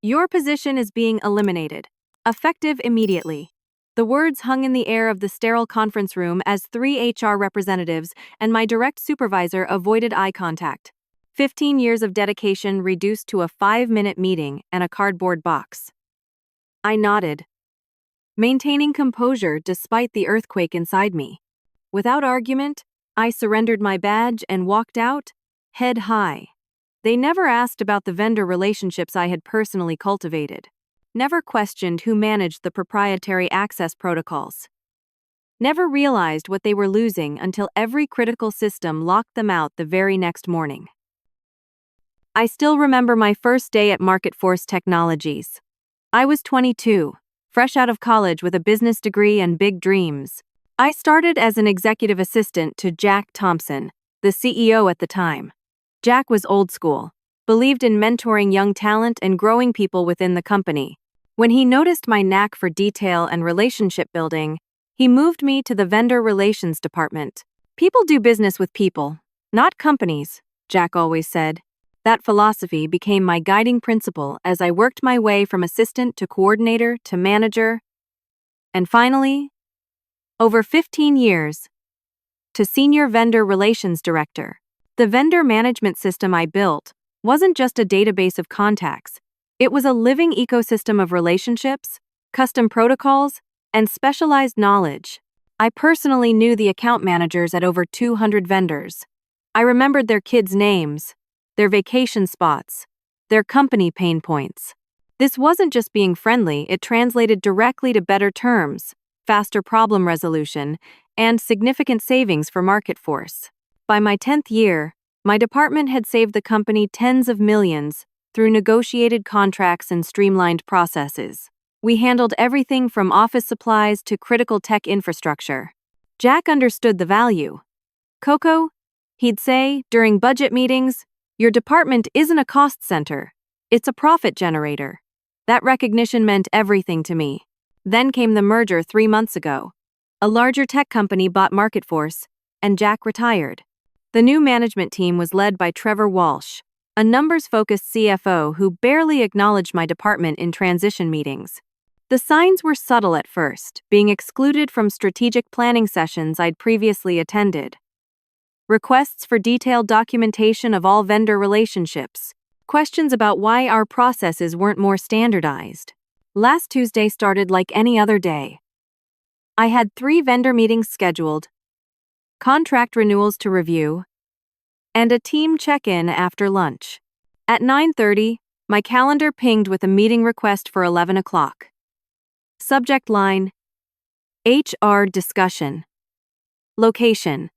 Your position is being eliminated. Effective immediately. The words hung in the air of the sterile conference room as 3 HR representatives and my direct supervisor avoided eye contact. 15 years of dedication reduced to a 5-minute meeting and a cardboard box. I nodded, maintaining composure despite the earthquake inside me. Without argument, I surrendered my badge and walked out, head high. They never asked about the vendor relationships I had personally cultivated. Never questioned who managed the proprietary access protocols. Never realized what they were losing until every critical system locked them out the very next morning. I still remember my first day at MarketForce Technologies. I was 22, fresh out of college with a business degree and big dreams. I started as an executive assistant to Jack Thompson, the CEO at the time. Jack was old school, believed in mentoring young talent and growing people within the company. When he noticed my knack for detail and relationship building, he moved me to the vendor relations department. People do business with people, not companies, Jack always said. That philosophy became my guiding principle as I worked my way from assistant to coordinator to manager, and finally, over 15 years, to senior vendor relations director. The vendor management system I built wasn't just a database of contacts. It was a living ecosystem of relationships, custom protocols, and specialized knowledge. I personally knew the account managers at over 200 vendors. I remembered their kids' names, their vacation spots, their company pain points. This wasn't just being friendly, it translated directly to better terms, faster problem resolution, and significant savings for MarketForce. By my 10th year, my department had saved the company tens of millions through negotiated contracts and streamlined processes. We handled everything from office supplies to critical tech infrastructure. Jack understood the value. Coco, he'd say during budget meetings, your department isn't a cost center, it's a profit generator. That recognition meant everything to me. Then came the merger 3 months ago. A larger tech company bought MarketForce, and Jack retired. The new management team was led by Trevor Walsh, a numbers-focused CFO who barely acknowledged my department in transition meetings. The signs were subtle at first, being excluded from strategic planning sessions I'd previously attended. Requests for detailed documentation of all vendor relationships. Questions about why our processes weren't more standardized. Last Tuesday started like any other day. I had 3 vendor meetings scheduled, contract renewals to review, and a team check-in after lunch. At 9:30, my calendar pinged with a meeting request for 11 o'clock. Subject line: HR discussion. Location: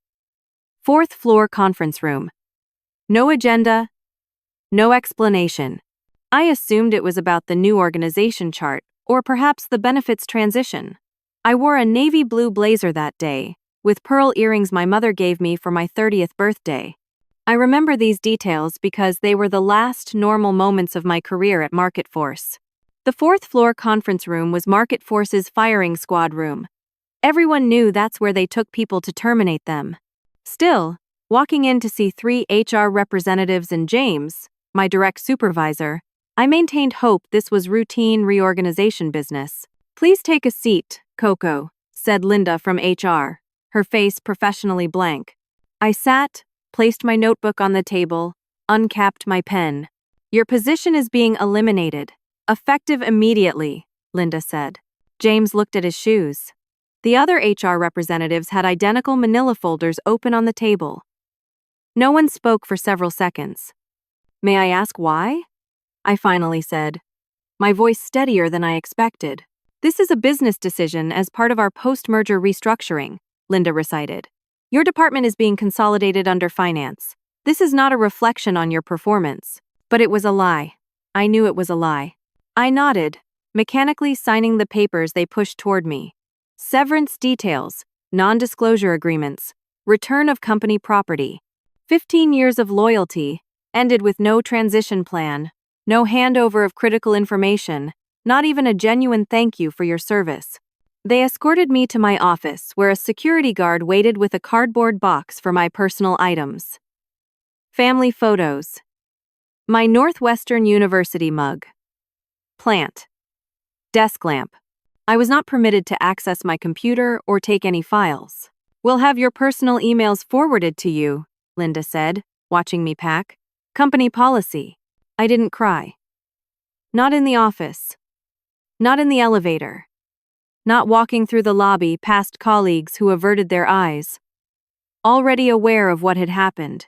4th floor conference room. No agenda, no explanation. I assumed it was about the new organization chart, or perhaps the benefits transition. I wore a navy blue blazer that day, with pearl earrings my mother gave me for my 30th birthday. I remember these details because they were the last normal moments of my career at MarketForce. The 4th floor conference room was MarketForce's firing squad room. Everyone knew that's where they took people to terminate them. Still, walking in to see 3 HR representatives and James, my direct supervisor, I maintained hope this was routine reorganization business. Please take a seat, Coco, said Linda from HR, her face professionally blank. I sat, placed my notebook on the table, uncapped my pen. Your position is being eliminated. Effective immediately, Linda said. James looked at his shoes. The other HR representatives had identical manila folders open on the table. No one spoke for several seconds. May I ask why? I finally said, my voice steadier than I expected. This is a business decision as part of our post-merger restructuring, Linda recited. Your department is being consolidated under finance. This is not a reflection on your performance. But it was a lie. I knew it was a lie. I nodded, mechanically signing the papers they pushed toward me. Severance details, non-disclosure agreements, return of company property. 15 years of loyalty, ended with no transition plan, no handover of critical information, not even a genuine thank you for your service. They escorted me to my office where a security guard waited with a cardboard box for my personal items. Family photos. My Northwestern University mug. Plant. Desk lamp. I was not permitted to access my computer or take any files. We'll have your personal emails forwarded to you, Linda said, watching me pack. Company policy. I didn't cry. Not in the office. Not in the elevator. Not walking through the lobby past colleagues who averted their eyes. Already aware of what had happened.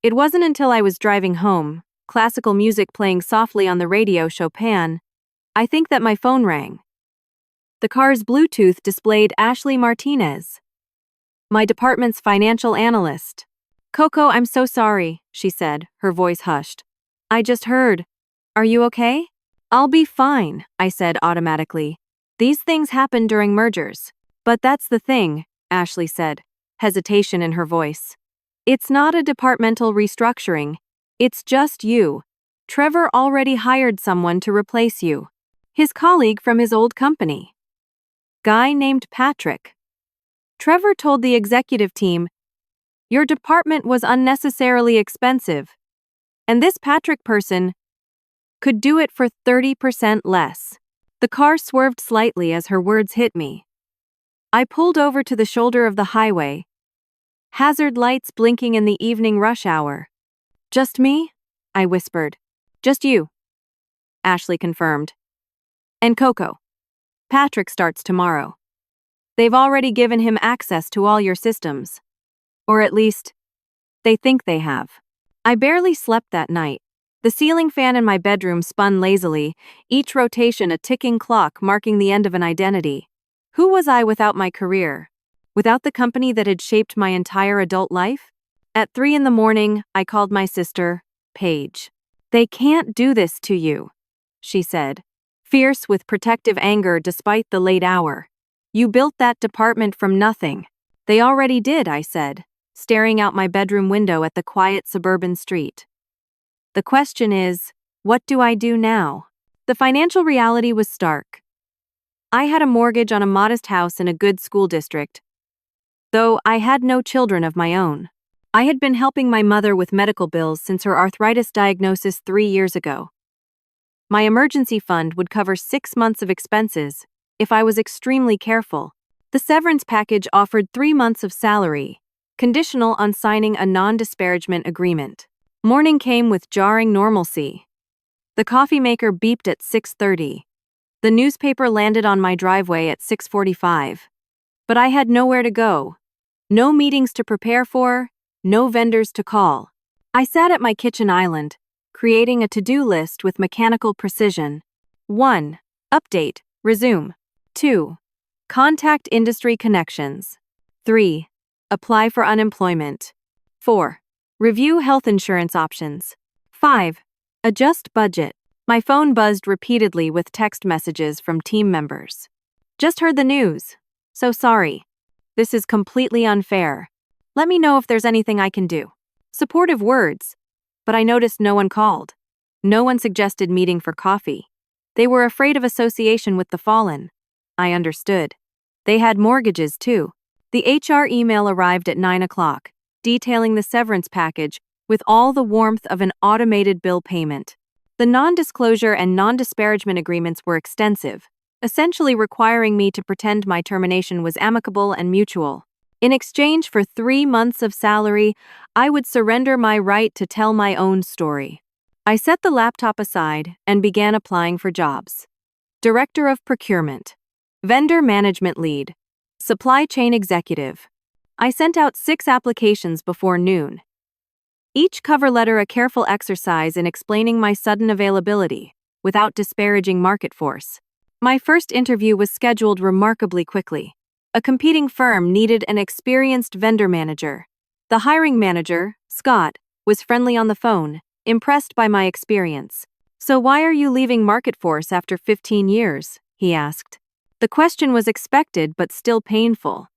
It wasn't until I was driving home, classical music playing softly on the radio Chopin, I think that my phone rang. The car's Bluetooth displayed Ashley Martinez, my department's financial analyst. Coco, I'm so sorry, she said, her voice hushed. I just heard. Are you okay? I'll be fine, I said automatically. These things happen during mergers. But that's the thing, Ashley said, hesitation in her voice. It's not a departmental restructuring. It's just you. Trevor already hired someone to replace you. His colleague from his old company. Guy named Patrick. Trevor told the executive team, your department was unnecessarily expensive. And this Patrick person could do it for 30% less. The car swerved slightly as her words hit me. I pulled over to the shoulder of the highway. Hazard lights blinking in the evening rush hour. Just me? I whispered. Just you. Ashley confirmed. And Coco. Patrick starts tomorrow. They've already given him access to all your systems. Or at least, they think they have. I barely slept that night. The ceiling fan in my bedroom spun lazily, each rotation a ticking clock marking the end of an identity. Who was I without my career? Without the company that had shaped my entire adult life? At 3 a.m, I called my sister, Paige. They can't do this to you, she said, fierce with protective anger despite the late hour. You built that department from nothing. They already did, I said, staring out my bedroom window at the quiet suburban street. The question is, what do I do now? The financial reality was stark. I had a mortgage on a modest house in a good school district, though I had no children of my own. I had been helping my mother with medical bills since her arthritis diagnosis 3 years ago. My emergency fund would cover 6 months of expenses if I was extremely careful. The severance package offered 3 months of salary, conditional on signing a non-disparagement agreement. Morning came with jarring normalcy. The coffee maker beeped at 6:30. The newspaper landed on my driveway at 6:45. But I had nowhere to go. No meetings to prepare for, no vendors to call. I sat at my kitchen island, creating a to-do list with mechanical precision. 1. Update, resume. 2. Contact industry connections. 3. Apply for unemployment. 4. Review health insurance options. 5. Adjust budget. My phone buzzed repeatedly with text messages from team members. Just heard the news. So sorry. This is completely unfair. Let me know if there's anything I can do. Supportive words. But I noticed no one called. No one suggested meeting for coffee. They were afraid of association with the fallen. I understood. They had mortgages too. The HR email arrived at 9 o'clock, detailing the severance package with all the warmth of an automated bill payment. The non-disclosure and non-disparagement agreements were extensive, essentially requiring me to pretend my termination was amicable and mutual. In exchange for 3 months of salary, I would surrender my right to tell my own story. I set the laptop aside and began applying for jobs. Director of Procurement, Vendor Management Lead, Supply Chain Executive. I sent out 6 applications before noon. Each cover letter a careful exercise in explaining my sudden availability, without disparaging market force. My first interview was scheduled remarkably quickly. A competing firm needed an experienced vendor manager. The hiring manager, Scott, was friendly on the phone, impressed by my experience. So why are you leaving Marketforce after 15 years? He asked. The question was expected but still painful.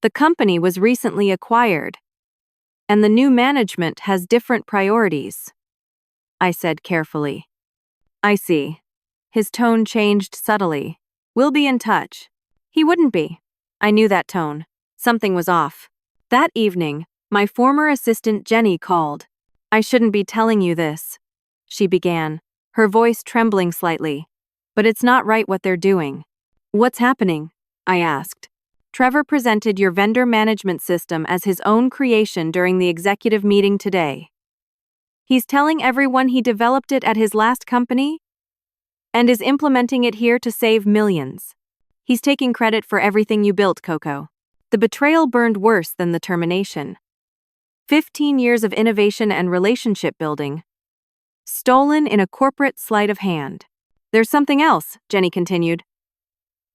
The company was recently acquired, and the new management has different priorities, I said carefully. I see. His tone changed subtly. We'll be in touch. He wouldn't be. I knew that tone. Something was off. That evening, my former assistant Jenny called. I shouldn't be telling you this, she began, her voice trembling slightly. But it's not right what they're doing. What's happening? I asked. Trevor presented your vendor management system as his own creation during the executive meeting today. He's telling everyone he developed it at his last company and is implementing it here to save millions. He's taking credit for everything you built, Coco. The betrayal burned worse than the termination. 15 years of innovation and relationship building, stolen in a corporate sleight of hand. There's something else, Jenny continued.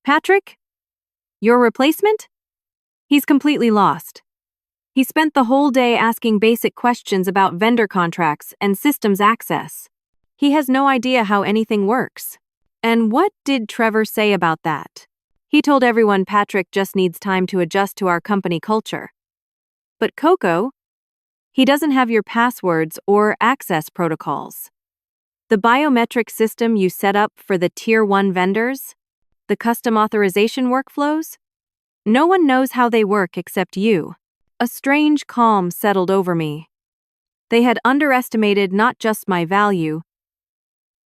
Patrick? Your replacement? He's completely lost. He spent the whole day asking basic questions about vendor contracts and systems access. He has no idea how anything works. And what did Trevor say about that? He told everyone Patrick just needs time to adjust to our company culture. But Coco, he doesn't have your passwords or access protocols. The biometric system you set up for the Tier 1 vendors? The custom authorization workflows? No one knows how they work except you. A strange calm settled over me. They had underestimated not just my value,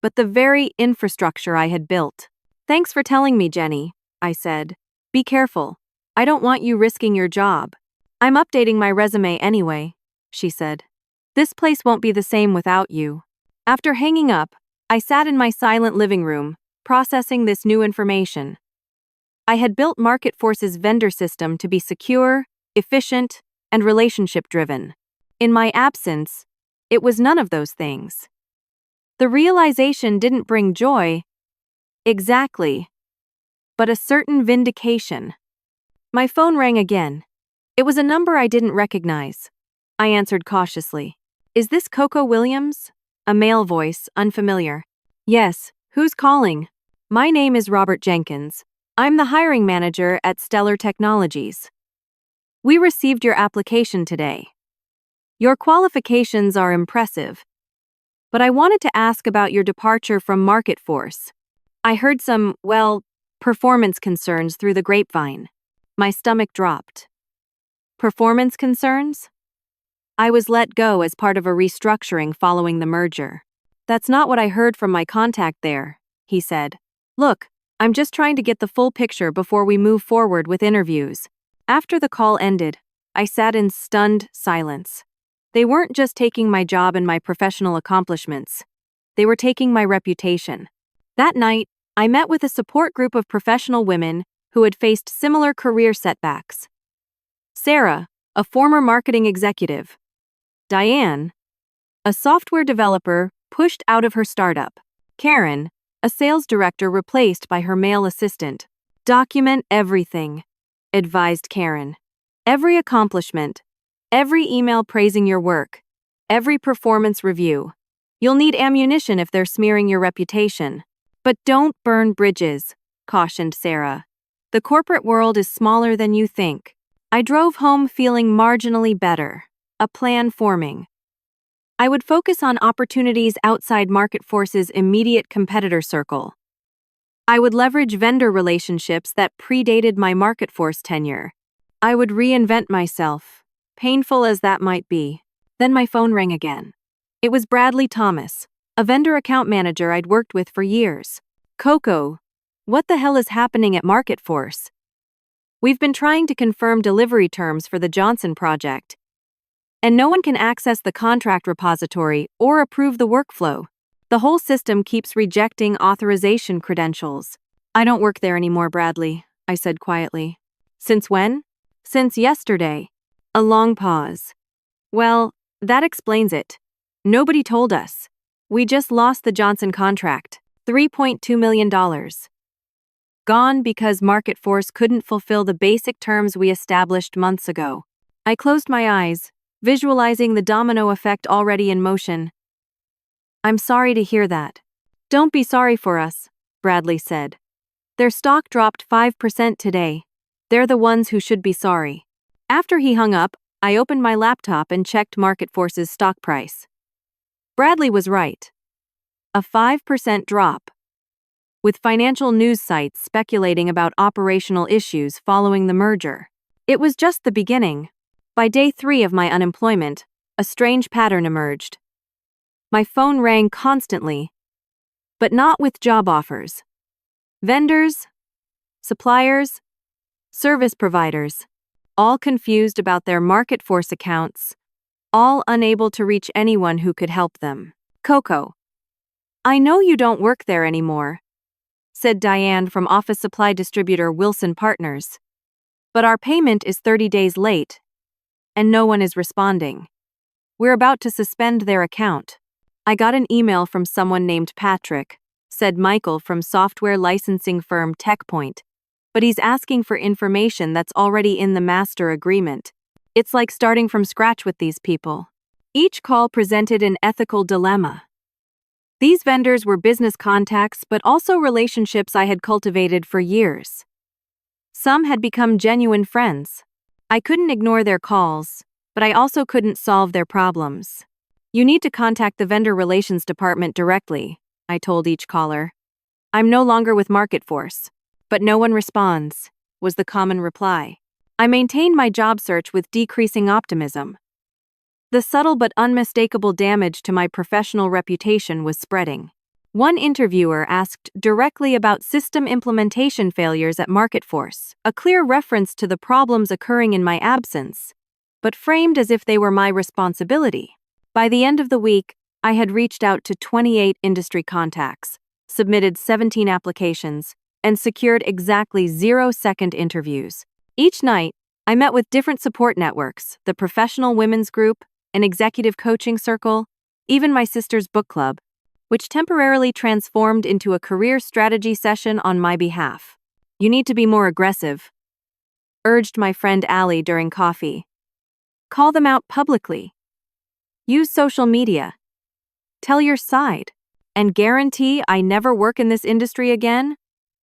but the very infrastructure I had built. Thanks for telling me, Jenny, I said. Be careful. I don't want you risking your job. I'm updating my resume anyway, she said. This place won't be the same without you. After hanging up, I sat in my silent living room, processing this new information. I had built MarketForce's vendor system to be secure, efficient, and relationship-driven. In my absence, it was none of those things. The realization didn't bring joy, exactly, but a certain vindication. My phone rang again. It was a number I didn't recognize. I answered cautiously. Is this Coco Williams? A male voice, unfamiliar. Yes, who's calling? My name is Robert Jenkins. I'm the hiring manager at Stellar Technologies. We received your application today. Your qualifications are impressive, but I wanted to ask about your departure from MarketForce. I heard some, performance concerns through the grapevine. My stomach dropped. Performance concerns? I was let go as part of a restructuring following the merger. That's not what I heard from my contact there, he said. Look, I'm just trying to get the full picture before we move forward with interviews. After the call ended, I sat in stunned silence. They weren't just taking my job and my professional accomplishments. They were taking my reputation. That night, I met with a support group of professional women who had faced similar career setbacks. Sarah, a former marketing executive. Diane, a software developer pushed out of her startup. Karen, a sales director replaced by her male assistant. Document everything, advised Karen. Every accomplishment, every email praising your work, every performance review. You'll need ammunition if they're smearing your reputation. But don't burn bridges, cautioned Sarah. The corporate world is smaller than you think. I drove home feeling marginally better, a plan forming. I would focus on opportunities outside MarketForce's immediate competitor circle. I would leverage vendor relationships that predated my MarketForce tenure. I would reinvent myself, painful as that might be. Then my phone rang again. It was Bradley Thomas, a vendor account manager I'd worked with for years. Coco, what the hell is happening at MarketForce? We've been trying to confirm delivery terms for the Johnson project, and no one can access the contract repository or approve the workflow. The whole system keeps rejecting authorization credentials. I don't work there anymore, Bradley, I said quietly. Since when? Since yesterday. A long pause. Well, that explains it. Nobody told us. We just lost the Johnson contract, $3.2 million. Gone because MarketForce couldn't fulfill the basic terms we established months ago. I closed my eyes, visualizing the domino effect already in motion. I'm sorry to hear that. Don't be sorry for us, Bradley said. Their stock dropped 5% today. They're the ones who should be sorry. After he hung up, I opened my laptop and checked MarketForce's stock price. Bradley was right. A 5% drop. With financial news sites speculating about operational issues following the merger. It was just the beginning. By day 3 of my unemployment, a strange pattern emerged. My phone rang constantly, but not with job offers. Vendors, suppliers, service providers, all confused about their MarketForce accounts, all unable to reach anyone who could help them. Coco, I know you don't work there anymore, said Diane from office supply distributor Wilson Partners. But our payment is 30 days late, and no one is responding. We're about to suspend their account. I got an email from someone named Patrick, said Michael from software licensing firm TechPoint, but he's asking for information that's already in the master agreement. It's like starting from scratch with these people. Each call presented an ethical dilemma. These vendors were business contacts, but also relationships I had cultivated for years. Some had become genuine friends. I couldn't ignore their calls, but I also couldn't solve their problems. You need to contact the vendor relations department directly, I told each caller. I'm no longer with MarketForce, but no one responds, was the common reply. I maintained my job search with decreasing optimism. The subtle but unmistakable damage to my professional reputation was spreading. One interviewer asked directly about system implementation failures at MarketForce, a clear reference to the problems occurring in my absence, but framed as if they were my responsibility. By the end of the week, I had reached out to 28 industry contacts, submitted 17 applications, and secured exactly 0-second interviews. Each night, I met with different support networks, the Professional Women's Group, an executive coaching circle, even my sister's book club, which temporarily transformed into a career strategy session on my behalf. You need to be more aggressive, urged my friend Allie during coffee. Call them out publicly. Use social media. Tell your side. And guarantee I never work in this industry again?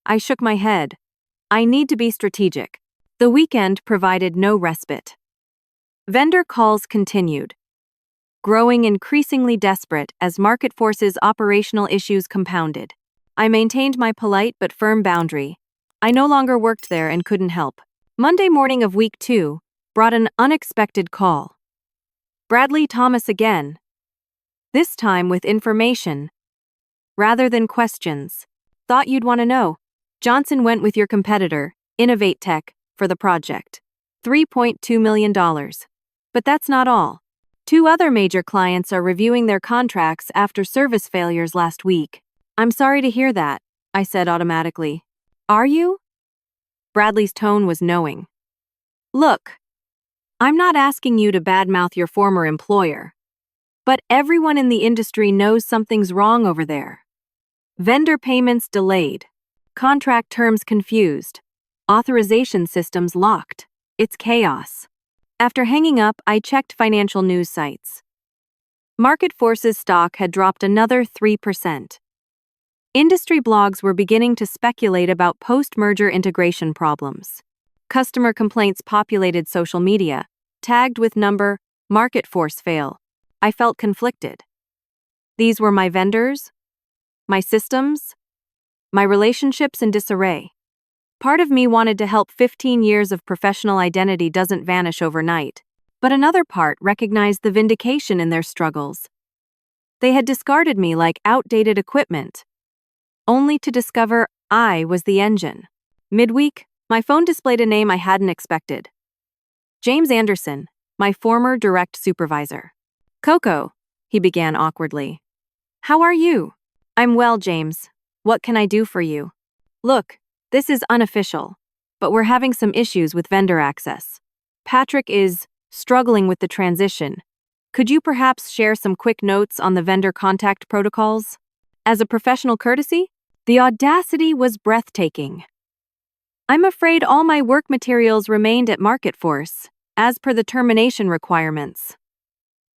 I shook my head. I need to be strategic. The weekend provided no respite. Vendor calls continued, growing increasingly desperate as MarketForce's operational issues compounded. I maintained my polite but firm boundary. I no longer worked there and couldn't help. Monday morning of week 2 brought an unexpected call. Bradley Thomas again. This time with information, rather than questions. Thought you'd want to know. Johnson went with your competitor, Innovate Tech, for the project. $3.2 million. But that's not all. 2 other major clients are reviewing their contracts after service failures last week. I'm sorry to hear that, I said automatically. Are you? Bradley's tone was knowing. Look, I'm not asking you to badmouth your former employer, but everyone in the industry knows something's wrong over there. Vendor payments delayed, contract terms confused, authorization systems locked. It's chaos. After hanging up, I checked financial news sites. MarketForce's stock had dropped another 3%. Industry blogs were beginning to speculate about post-merger integration problems. Customer complaints populated social media, tagged with number, MarketForce fail. I felt conflicted. These were my vendors, my systems, my relationships in disarray. Part of me wanted to help. 15 years of professional identity doesn't vanish overnight, but another part recognized the vindication in their struggles. They had discarded me like outdated equipment, only to discover I was the engine. Midweek, my phone displayed a name I hadn't expected. James Anderson, my former direct supervisor. Coco, he began awkwardly. How are you? I'm well, James. What can I do for you? Look, this is unofficial, but we're having some issues with vendor access. Patrick is struggling with the transition. Could you perhaps share some quick notes on the vendor contact protocols? As a professional courtesy? The audacity was breathtaking. I'm afraid all my work materials remained at MarketForce, as per the termination requirements.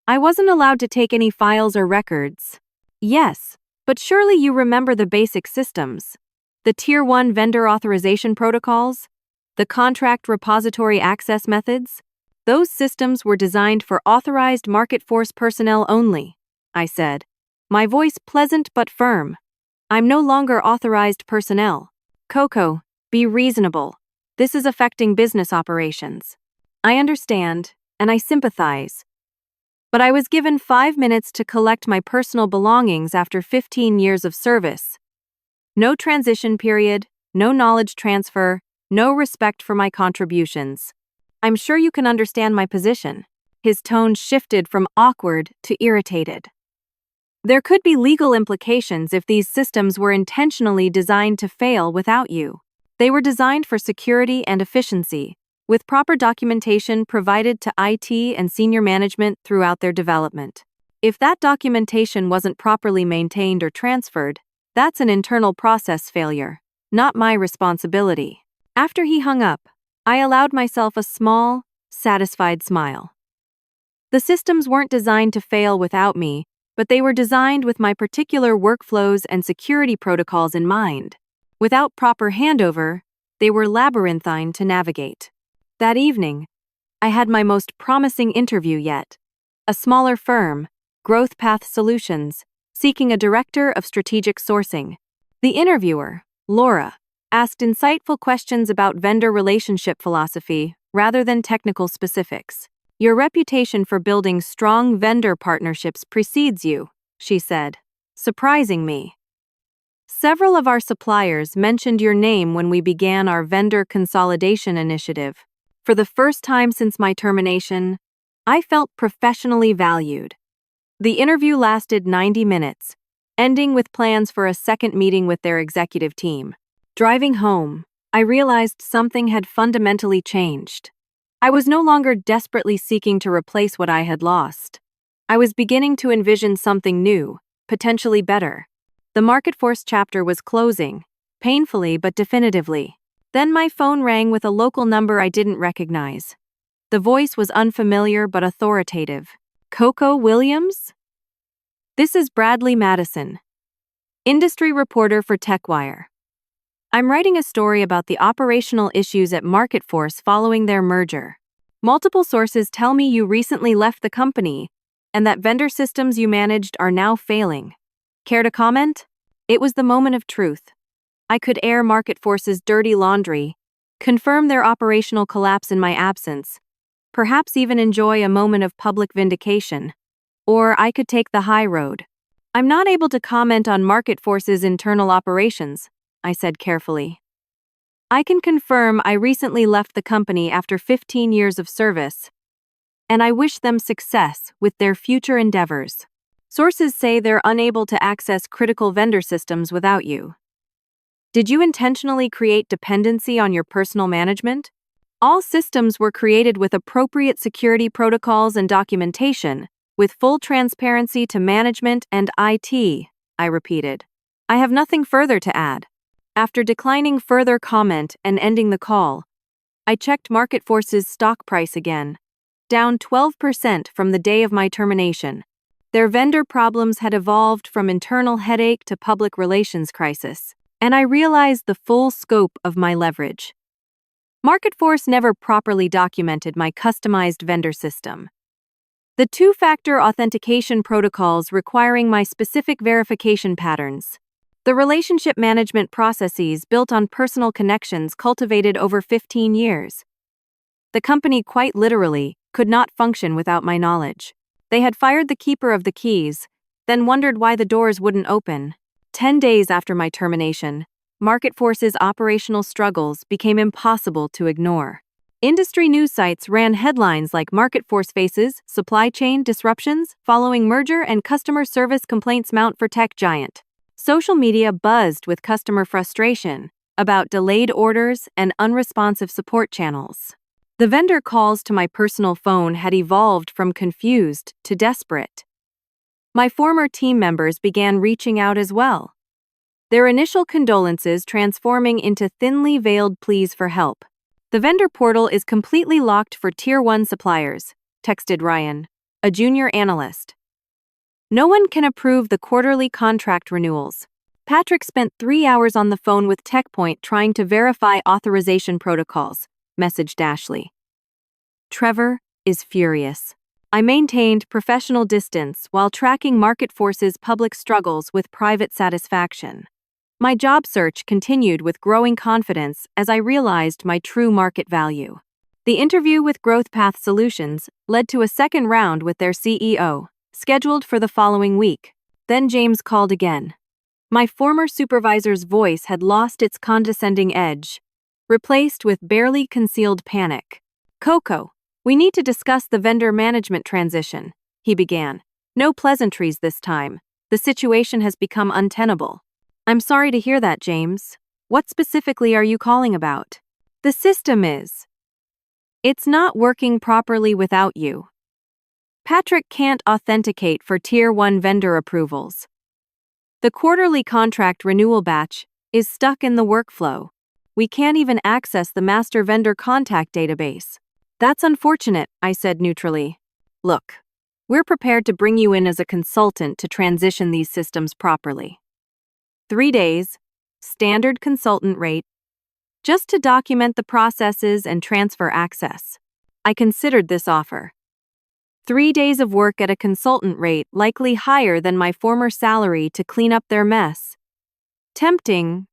I wasn't allowed to take any files or records. Yes, but surely you remember the basic systems. The Tier 1 vendor authorization protocols, the contract repository access methods. Those systems were designed for authorized MarketForce personnel only, I said, my voice pleasant but firm. I'm no longer authorized personnel. Coco, be reasonable. This is affecting business operations. I understand, and I sympathize. But I was given 5 minutes to collect my personal belongings after 15 years of service. No transition period, no knowledge transfer, no respect for my contributions. I'm sure you can understand my position. His tone shifted from awkward to irritated. There could be legal implications if these systems were intentionally designed to fail without you. They were designed for security and efficiency, with proper documentation provided to IT and senior management throughout their development. If that documentation wasn't properly maintained or transferred, that's an internal process failure, not my responsibility. After he hung up, I allowed myself a small, satisfied smile. The systems weren't designed to fail without me, but they were designed with my particular workflows and security protocols in mind. Without proper handover, they were labyrinthine to navigate. That evening, I had my most promising interview yet. A smaller firm, Growth Path Solutions, seeking a director of strategic sourcing. The interviewer, Laura, asked insightful questions about vendor relationship philosophy rather than technical specifics. Your reputation for building strong vendor partnerships precedes you, she said, surprising me. Several of our suppliers mentioned your name when we began our vendor consolidation initiative. For the first time since my termination, I felt professionally valued. The interview lasted 90 minutes, ending with plans for a second meeting with their executive team. Driving home, I realized something had fundamentally changed. I was no longer desperately seeking to replace what I had lost. I was beginning to envision something new, potentially better. The MarketForce chapter was closing, painfully but definitively. Then my phone rang with a local number I didn't recognize. The voice was unfamiliar but authoritative. Coco Williams? This is Bradley Madison, industry reporter for TechWire. I'm writing a story about the operational issues at MarketForce following their merger. Multiple sources tell me you recently left the company and that vendor systems you managed are now failing. Care to comment? It was the moment of truth. I could air MarketForce's dirty laundry, confirm their operational collapse in my absence, perhaps even enjoy a moment of public vindication. Or I could take the high road. I'm not able to comment on MarketForce's internal operations, I said carefully. I can confirm I recently left the company after 15 years of service, and I wish them success with their future endeavors. Sources say they're unable to access critical vendor systems without you. Did you intentionally create dependency on your personal management? All systems were created with appropriate security protocols and documentation, with full transparency to management and IT, I repeated. I have nothing further to add. After declining further comment and ending the call, I checked MarketForce's stock price again, down 12% from the day of my termination. Their vendor problems had evolved from internal headache to public relations crisis, and I realized the full scope of my leverage. MarketForce never properly documented my customized vendor system. The two-factor authentication protocols requiring my specific verification patterns. The relationship management processes built on personal connections cultivated over 15 years. The company quite literally could not function without my knowledge. They had fired the keeper of the keys, then wondered why the doors wouldn't open. 10 days after my termination, MarketForce's operational struggles became impossible to ignore. Industry news sites ran headlines like MarketForce faces supply chain disruptions following merger and customer service complaints mount for tech giant. Social media buzzed with customer frustration about delayed orders and unresponsive support channels. The vendor calls to my personal phone had evolved from confused to desperate. My former team members began reaching out as well, their initial condolences transforming into thinly veiled pleas for help. The vendor portal is completely locked for Tier 1 suppliers, texted Ryan, a junior analyst. No one can approve the quarterly contract renewals. Patrick spent 3 hours on the phone with TechPoint trying to verify authorization protocols, messaged Ashley. Trevor is furious. I maintained professional distance while tracking MarketForce's public struggles with private satisfaction. My job search continued with growing confidence as I realized my true market value. The interview with Growth Path Solutions led to a second round with their CEO, scheduled for the following week. Then James called again. My former supervisor's voice had lost its condescending edge, replaced with barely concealed panic. Coco, we need to discuss the vendor management transition, he began. No pleasantries this time. The situation has become untenable. I'm sorry to hear that, James. What specifically are you calling about? The system is. It's not working properly without you. Patrick can't authenticate for Tier 1 vendor approvals. The quarterly contract renewal batch is stuck in the workflow. We can't even access the master vendor contact database. That's unfortunate, I said neutrally. Look, we're prepared to bring you in as a consultant to transition these systems properly. 3 days, standard consultant rate, just to document the processes and transfer access. I considered this offer. 3 days of work at a consultant rate likely higher than my former salary to clean up their mess. Tempting,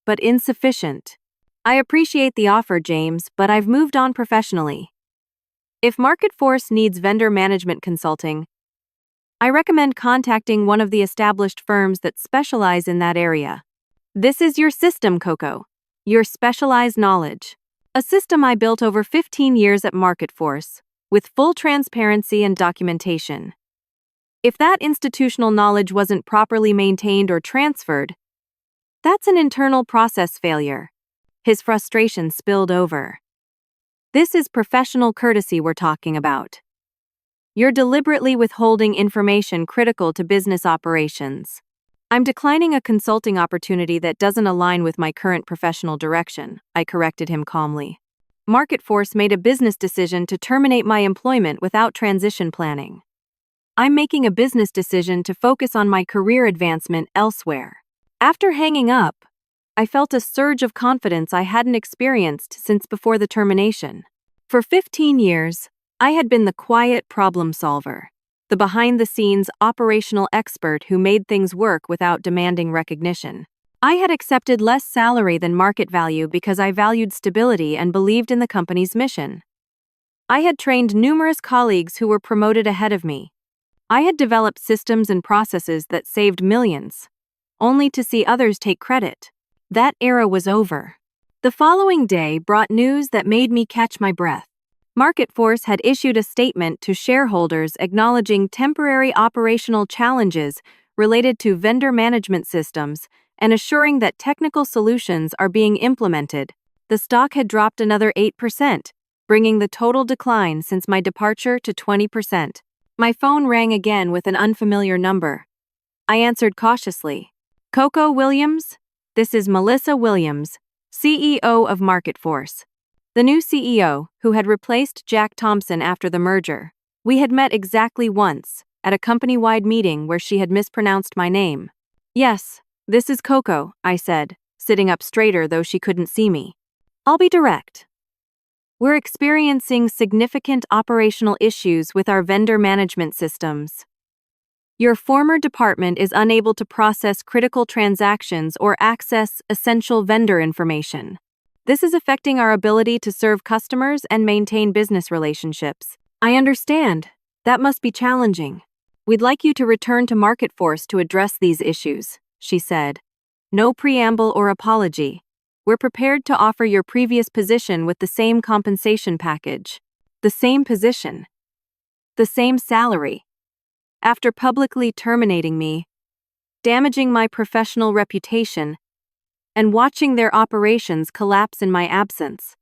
but insufficient. I appreciate the offer, James, but I've moved on professionally. If Market Force needs vendor management consulting, I recommend contacting one of the established firms that specialize in that area. This is your system, Coco. Your specialized knowledge. A system I built over 15 years at Market Force, with full transparency and documentation. If that institutional knowledge wasn't properly maintained or transferred, that's an internal process failure. His frustration spilled over. This is professional courtesy we're talking about. You're deliberately withholding information critical to business operations. I'm declining a consulting opportunity that doesn't align with my current professional direction, I corrected him calmly. Market Force made a business decision to terminate my employment without transition planning. I'm making a business decision to focus on my career advancement elsewhere. After hanging up, I felt a surge of confidence I hadn't experienced since before the termination. For 15 years, I had been the quiet problem solver, the behind-the-scenes operational expert who made things work without demanding recognition. I had accepted less salary than market value because I valued stability and believed in the company's mission. I had trained numerous colleagues who were promoted ahead of me. I had developed systems and processes that saved millions, only to see others take credit. That era was over. The following day brought news that made me catch my breath. Market Force had issued a statement to shareholders acknowledging temporary operational challenges related to vendor management systems and assuring that technical solutions are being implemented. The stock had dropped another 8%, bringing the total decline since my departure to 20%. My phone rang again with an unfamiliar number. I answered cautiously. Coco Williams? This is Melissa Williams, CEO of Market Force. The new CEO, who had replaced Jack Thompson after the merger. We had met exactly once, at a company-wide meeting where she had mispronounced my name. Yes, this is Coco, I said, sitting up straighter though she couldn't see me. I'll be direct. We're experiencing significant operational issues with our vendor management systems. Your former department is unable to process critical transactions or access essential vendor information. This is affecting our ability to serve customers and maintain business relationships. I understand. That must be challenging. We'd like you to return to Market Force to address these issues, she said. No preamble or apology. We're prepared to offer your previous position with the same compensation package. The same position. The same salary. After publicly terminating me, damaging my professional reputation, and watching their operations collapse in my absence.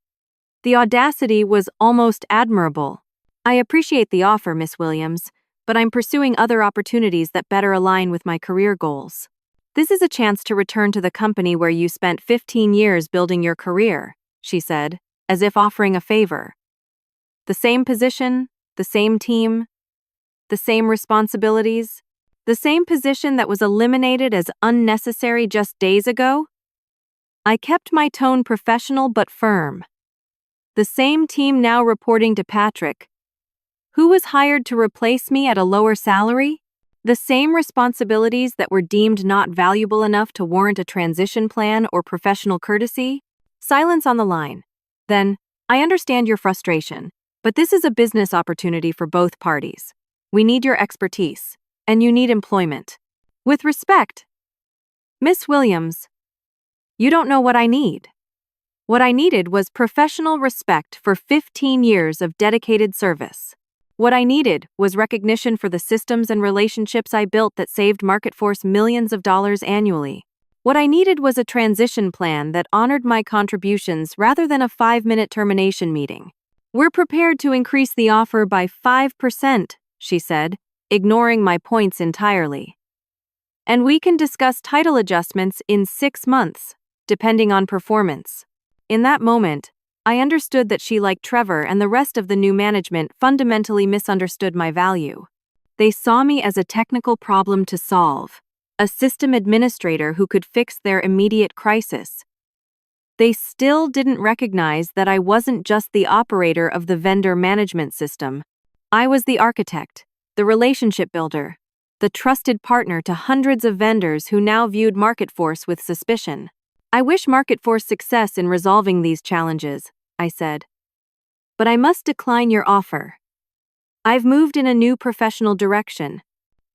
The audacity was almost admirable. I appreciate the offer, Miss Williams, but I'm pursuing other opportunities that better align with my career goals. This is a chance to return to the company where you spent 15 years building your career, she said, as if offering a favor. The same position, the same team, the same responsibilities, the same position that was eliminated as unnecessary just days ago? I kept my tone professional but firm. The same team now reporting to Patrick, who was hired to replace me at a lower salary? The same responsibilities that were deemed not valuable enough to warrant a transition plan or professional courtesy? Silence on the line. Then, I understand your frustration, but this is a business opportunity for both parties. We need your expertise, and you need employment. With respect, Miss Williams, you don't know what I need. What I needed was professional respect for 15 years of dedicated service. What I needed was recognition for the systems and relationships I built that saved MarketForce millions of dollars annually. What I needed was a transition plan that honored my contributions rather than a 5-minute termination meeting. We're prepared to increase the offer by 5%, she said, ignoring my points entirely. And we can discuss title adjustments in 6 months, depending on performance. In that moment, I understood that she, like Trevor and the rest of the new management, fundamentally misunderstood my value. They saw me as a technical problem to solve, a system administrator who could fix their immediate crisis. They still didn't recognize that I wasn't just the operator of the vendor management system. I was the architect, the relationship builder, the trusted partner to hundreds of vendors who now viewed MarketForce with suspicion. I wish MarketForce success in resolving these challenges, I said. But I must decline your offer. I've moved in a new professional direction.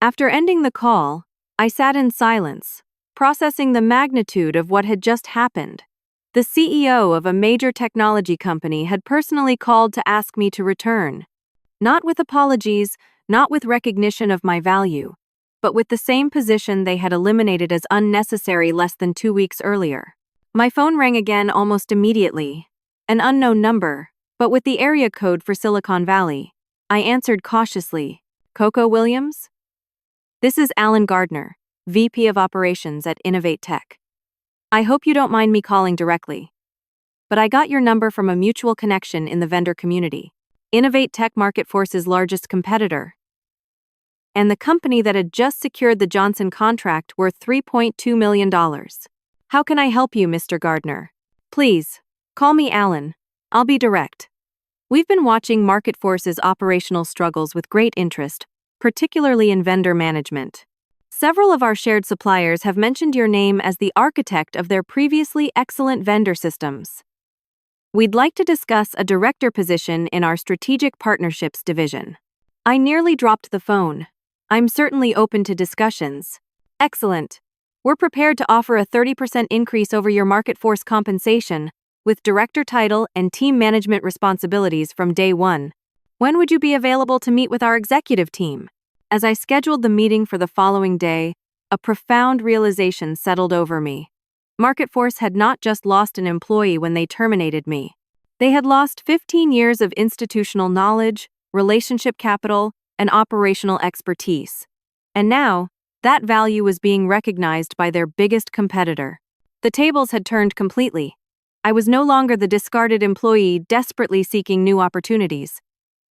After ending the call, I sat in silence, processing the magnitude of what had just happened. The CEO of a major technology company had personally called to ask me to return. Not with apologies, not with recognition of my value, but with the same position they had eliminated as unnecessary less than 2 weeks earlier. My phone rang again almost immediately. An unknown number, but with the area code for Silicon Valley. I answered cautiously. Coco Williams? This is Alan Gardner, VP of Operations at Innovate Tech. I hope you don't mind me calling directly. But I got your number from a mutual connection in the vendor community. Innovate Tech, MarketForce's largest competitor, and the company that had just secured the Johnson contract worth $3.2 million. How can I help you, Mr. Gardner? Please, call me Alan. I'll be direct. We've been watching MarketForce's operational struggles with great interest, particularly in vendor management. Several of our shared suppliers have mentioned your name as the architect of their previously excellent vendor systems. We'd like to discuss a director position in our strategic partnerships division. I nearly dropped the phone. I'm certainly open to discussions. Excellent. We're prepared to offer a 30% increase over your MarketForce compensation, with director title and team management responsibilities from day one. When would you be available to meet with our executive team? As I scheduled the meeting for the following day, a profound realization settled over me. MarketForce had not just lost an employee when they terminated me. They had lost 15 years of institutional knowledge, relationship capital, and operational expertise. And now, that value was being recognized by their biggest competitor. The tables had turned completely. I was no longer the discarded employee desperately seeking new opportunities.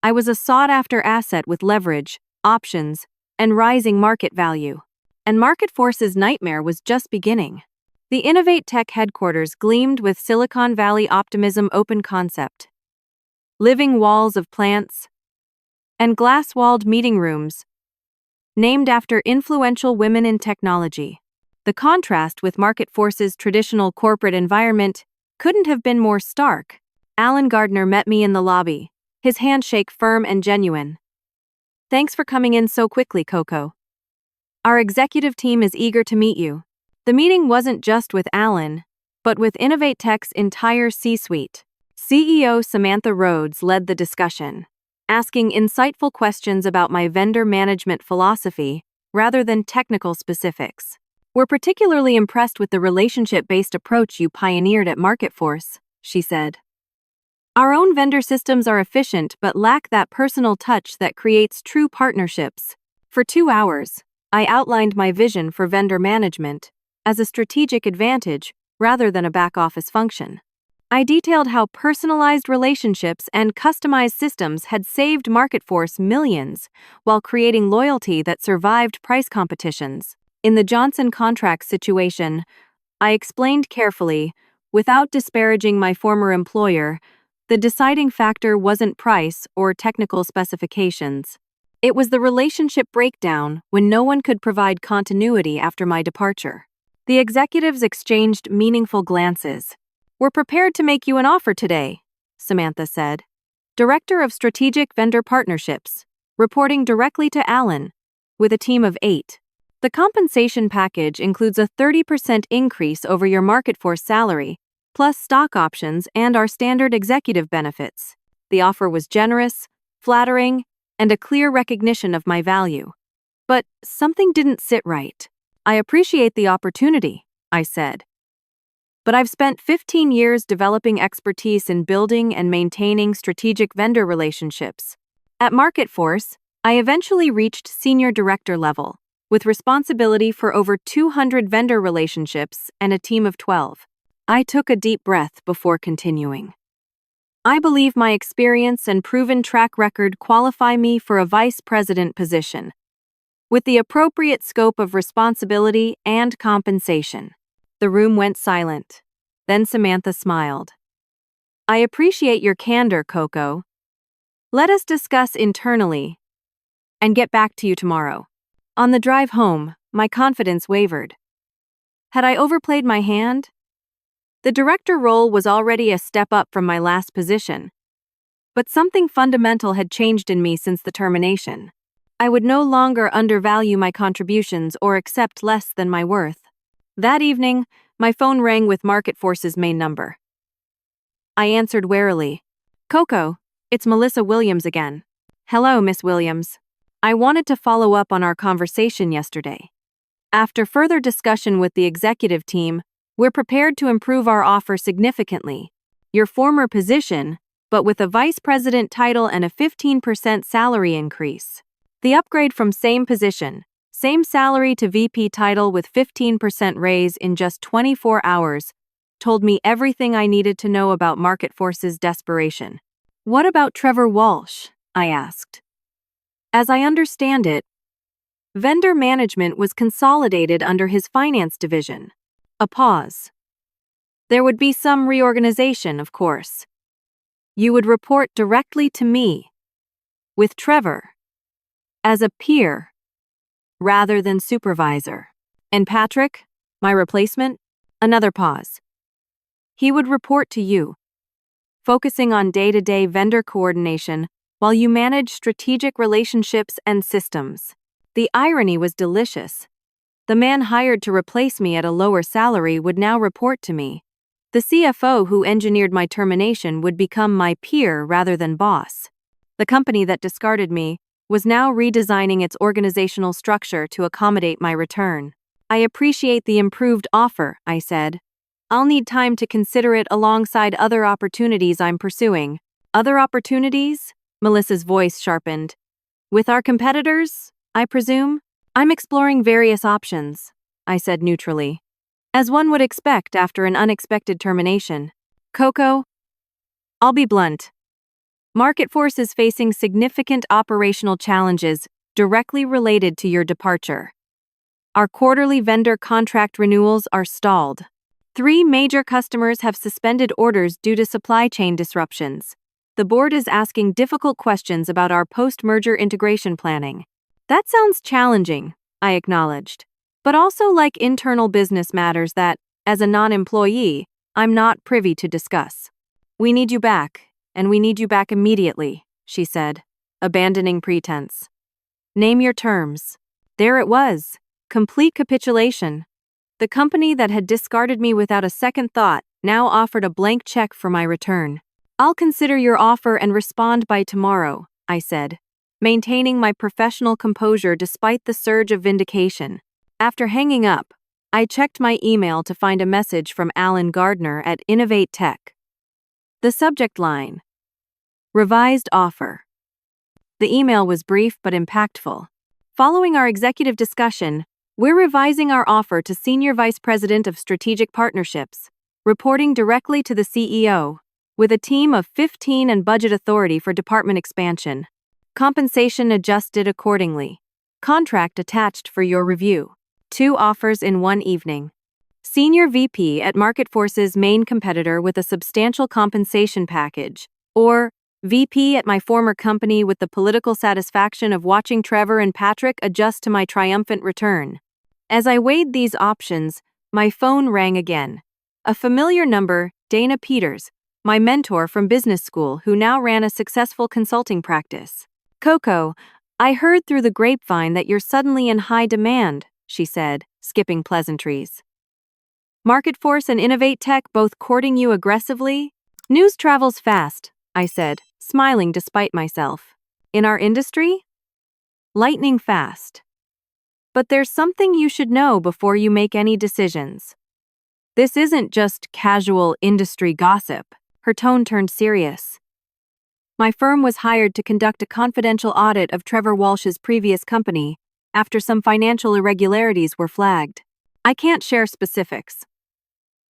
I was a sought-after asset with leverage, options, and rising market value. And MarketForce's nightmare was just beginning. The Innovate Tech headquarters gleamed with Silicon Valley optimism open concept. Living walls of plants, and glass-walled meeting rooms, named after influential women in technology. The contrast with MarketForce's traditional corporate environment couldn't have been more stark. Alan Gardner met me in the lobby, his handshake firm and genuine. Thanks for coming in so quickly, Coco. Our executive team is eager to meet you. The meeting wasn't just with Alan, but with Innovate Tech's entire C-suite. CEO Samantha Rhodes led the discussion, asking insightful questions about my vendor management philosophy rather than technical specifics. We're particularly impressed with the relationship-based approach you pioneered at MarketForce, she said. Our own vendor systems are efficient but lack that personal touch that creates true partnerships. For 2 hours, I outlined my vision for vendor management as a strategic advantage rather than a back-office function. I detailed how personalized relationships and customized systems had saved MarketForce millions while creating loyalty that survived price competitions. In the Johnson contract situation, I explained carefully, without disparaging my former employer, the deciding factor wasn't price or technical specifications. It was the relationship breakdown when no one could provide continuity after my departure. The executives exchanged meaningful glances. We're prepared to make you an offer today, Samantha said. Director of Strategic Vendor Partnerships, reporting directly to Alan, with a team of 8. The compensation package includes a 30% increase over your market force salary, plus stock options and our standard executive benefits. The offer was generous, flattering, and a clear recognition of my value. But something didn't sit right. I appreciate the opportunity, I said. But I've spent 15 years developing expertise in building and maintaining strategic vendor relationships. At MarketForce, I eventually reached senior director level, with responsibility for over 200 vendor relationships and a team of 12. I took a deep breath before continuing. I believe my experience and proven track record qualify me for a vice president position, with the appropriate scope of responsibility and compensation. The room went silent. Then Samantha smiled. I appreciate your candor, Coco. Let us discuss internally and get back to you tomorrow. On the drive home, my confidence wavered. Had I overplayed my hand? The director role was already a step up from my last position, but something fundamental had changed in me since the termination. I would no longer undervalue my contributions or accept less than my worth. That evening, my phone rang with MarketForce's main number. I answered warily. Coco, it's Melissa Williams again. Hello, Miss Williams. I wanted to follow up on our conversation yesterday. After further discussion with the executive team, we're prepared to improve our offer significantly. Your former position, but with a vice president title and a 15% salary increase. The upgrade from same position, same salary to VP title with 15% raise in just 24 hours, told me everything I needed to know about MarketForce's desperation. What about Trevor Walsh? I asked. As I understand it, vendor management was consolidated under his finance division. A pause. There would be some reorganization, of course. You would report directly to me, with Trevor, as a peer, rather than supervisor. And Patrick, my replacement? Another pause. He would report to you, focusing on day-to-day vendor coordination while you manage strategic relationships and systems. The irony was delicious. The man hired to replace me at a lower salary would now report to me. The CFO who engineered my termination would become my peer rather than boss. The company that discarded me was now redesigning its organizational structure to accommodate my return. I appreciate the improved offer, I said. I'll need time to consider it alongside other opportunities I'm pursuing. Other opportunities? Melissa's voice sharpened. With our competitors, I presume? I'm exploring various options, I said neutrally. As one would expect after an unexpected termination. Coco, I'll be blunt. MarketForce is facing significant operational challenges directly related to your departure. Our quarterly vendor contract renewals are stalled. 3 major customers have suspended orders due to supply chain disruptions. The board is asking difficult questions about our post-merger integration planning. That sounds challenging, I acknowledged, but also like internal business matters that, as a non-employee, I'm not privy to discuss. We need you back. And we need you back immediately, she said, abandoning pretense. Name your terms. There it was, complete capitulation. The company that had discarded me without a second thought now offered a blank check for my return. I'll consider your offer and respond by tomorrow, I said, maintaining my professional composure despite the surge of vindication. After hanging up, I checked my email to find a message from Alan Gardner at Innovate Tech. The subject line: Revised Offer. The email was brief but impactful. Following our executive discussion, we're revising our offer to Senior Vice President of Strategic Partnerships, reporting directly to the CEO, with a team of 15 and budget authority for department expansion. Compensation adjusted accordingly. Contract attached for your review. 2 offers in one evening. Senior VP at MarketForce's main competitor with a substantial compensation package, or VP at my former company with the political satisfaction of watching Trevor and Patrick adjust to my triumphant return. As I weighed these options, my phone rang again. A familiar number, Dana Peters, my mentor from business school who now ran a successful consulting practice. "Coco, I heard through the grapevine that you're suddenly in high demand," she said, skipping pleasantries. "Market Force and Innovate Tech both courting you aggressively?" "News travels fast," I said, smiling despite myself. "In our industry? Lightning fast. But there's something you should know before you make any decisions. This isn't just casual industry gossip." Her tone turned serious. "My firm was hired to conduct a confidential audit of Trevor Walsh's previous company after some financial irregularities were flagged. I can't share specifics,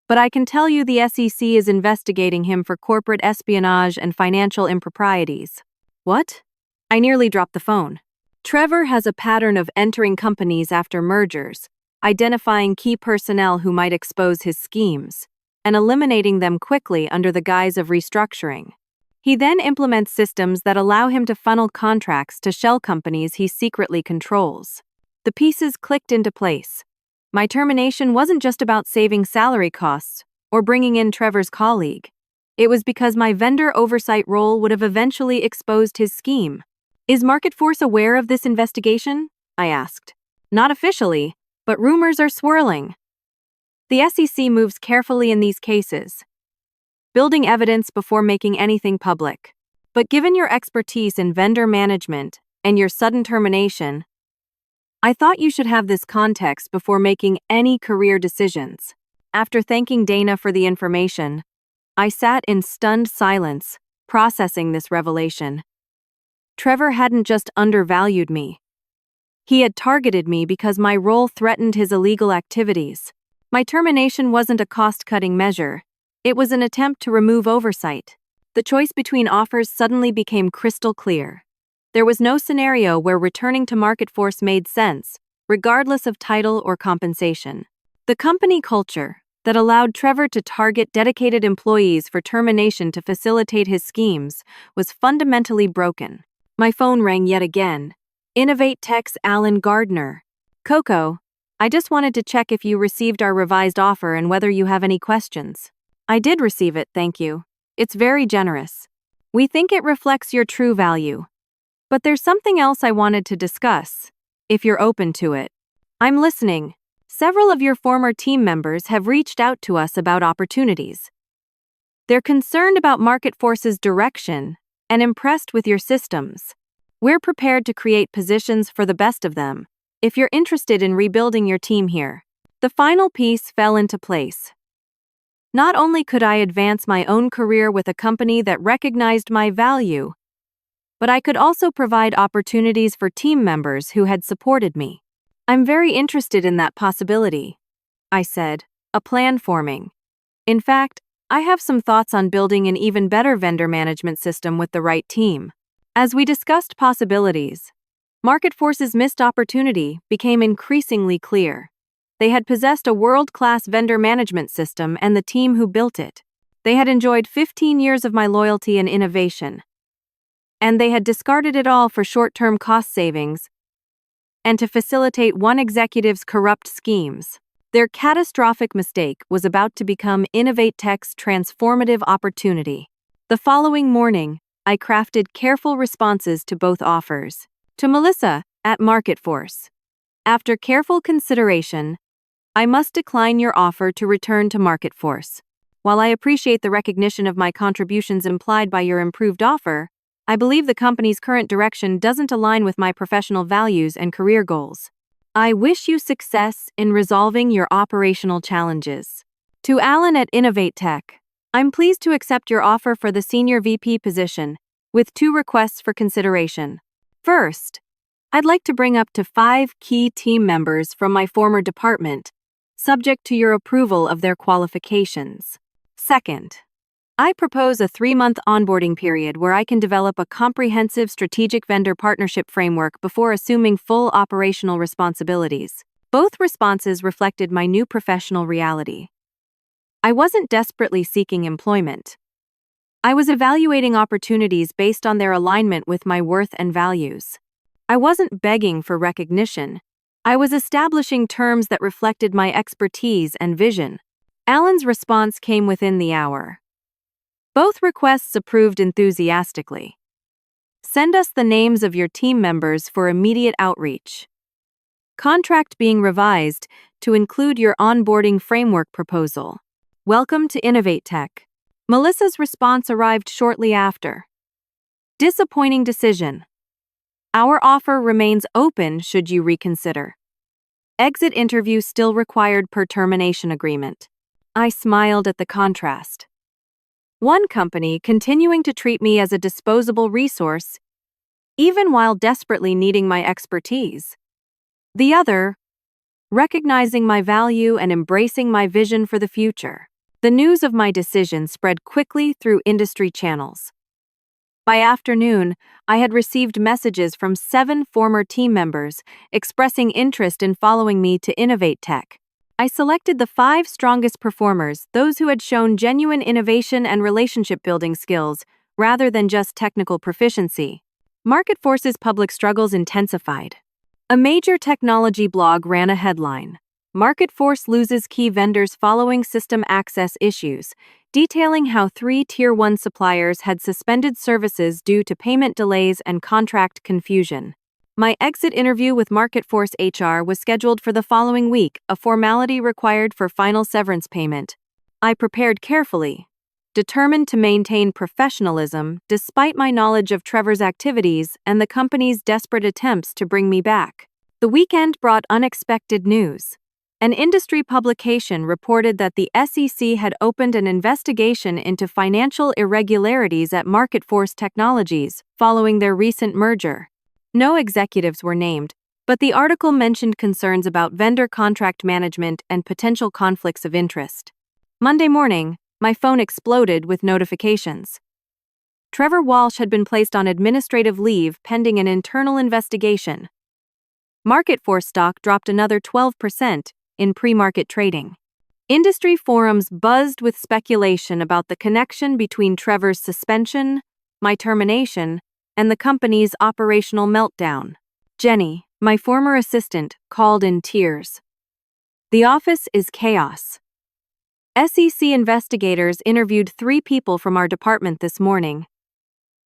but I can tell you the SEC is investigating him for corporate espionage and financial improprieties." "What?" I nearly dropped the phone. "Trevor has a pattern of entering companies after mergers, identifying key personnel who might expose his schemes, and eliminating them quickly under the guise of restructuring. He then implements systems that allow him to funnel contracts to shell companies he secretly controls." The pieces clicked into place. My termination wasn't just about saving salary costs or bringing in Trevor's colleague. It was because my vendor oversight role would have eventually exposed his scheme. "Is Market Force aware of this investigation?" I asked. "Not officially, but rumors are swirling. The SEC moves carefully in these cases, building evidence before making anything public. But given your expertise in vendor management and your sudden termination, I thought you should have this context before making any career decisions." After thanking Dana for the information, I sat in stunned silence, processing this revelation. Trevor hadn't just undervalued me. He had targeted me because my role threatened his illegal activities. My termination wasn't a cost-cutting measure. It was an attempt to remove oversight. The choice between offers suddenly became crystal clear. There was no scenario where returning to Market Force made sense, regardless of title or compensation. The company culture that allowed Trevor to target dedicated employees for termination to facilitate his schemes was fundamentally broken. My phone rang yet again. Innovate Tech's Alan Gardner. "Coco, I just wanted to check if you received our revised offer and whether you have any questions." "I did receive it, thank you. It's very generous. We think it reflects your true value. But there's something else I wanted to discuss, if you're open to it." "I'm listening." "Several of your former team members have reached out to us about opportunities. They're concerned about Market Force's direction and impressed with your systems. We're prepared to create positions for the best of them, if you're interested in rebuilding your team here." The final piece fell into place. Not only could I advance my own career with a company that recognized my value, but I could also provide opportunities for team members who had supported me. "I'm very interested in that possibility," I said, a plan forming. "In fact, I have some thoughts on building an even better vendor management system with the right team." As we discussed possibilities, Market Force's missed opportunity became increasingly clear. They had possessed a world-class vendor management system and the team who built it. They had enjoyed 15 years of my loyalty and innovation. And they had discarded it all for short-term cost savings and to facilitate one executive's corrupt schemes. Their catastrophic mistake was about to become Innovate Tech's transformative opportunity. The following morning, I crafted careful responses to both offers. To Melissa, at Market Force. "After careful consideration, I must decline your offer to return to Market Force. While I appreciate the recognition of my contributions implied by your improved offer, I believe the company's current direction doesn't align with my professional values and career goals. I wish you success in resolving your operational challenges." To Alan at Innovate Tech, "I'm pleased to accept your offer for the Senior VP position, with 2 requests for consideration. First, I'd like to bring up to 5 key team members from my former department, subject to your approval of their qualifications. Second, I propose a 3-month onboarding period where I can develop a comprehensive strategic vendor partnership framework before assuming full operational responsibilities." Both responses reflected my new professional reality. I wasn't desperately seeking employment. I was evaluating opportunities based on their alignment with my worth and values. I wasn't begging for recognition. I was establishing terms that reflected my expertise and vision. Alan's response came within the hour. Both requests approved enthusiastically. Send us the names of your team members for immediate outreach. Contract being revised to include your onboarding framework proposal. Welcome to Innovate Tech. Melissa's response arrived shortly after. Disappointing decision. Our offer remains open should you reconsider. Exit interview still required per termination agreement. I smiled at the contrast. One company continuing to treat me as a disposable resource, even while desperately needing my expertise. The other, recognizing my value and embracing my vision for the future. The news of my decision spread quickly through industry channels. By afternoon, I had received messages from 7 former team members expressing interest in following me to Innovate Tech. I selected the 5 strongest performers, those who had shown genuine innovation and relationship-building skills, rather than just technical proficiency. Market Force's public struggles intensified. A major technology blog ran a headline: Market Force loses key vendors following system access issues, detailing how 3 Tier 1 suppliers had suspended services due to payment delays and contract confusion. My exit interview with Market Force HR was scheduled for the following week, a formality required for final severance payment. I prepared carefully, determined to maintain professionalism despite my knowledge of Trevor's activities and the company's desperate attempts to bring me back. The weekend brought unexpected news. An industry publication reported that the SEC had opened an investigation into financial irregularities at Market Force Technologies following their recent merger. No executives were named, but the article mentioned concerns about vendor contract management and potential conflicts of interest. Monday morning, my phone exploded with notifications. Trevor Walsh had been placed on administrative leave pending an internal investigation. Market Force stock dropped another 12% in pre-market trading. Industry forums buzzed with speculation about the connection between Trevor's suspension, my termination, and the company's operational meltdown. Jenny, my former assistant, called in tears. The office is chaos. SEC investigators interviewed 3 people from our department this morning.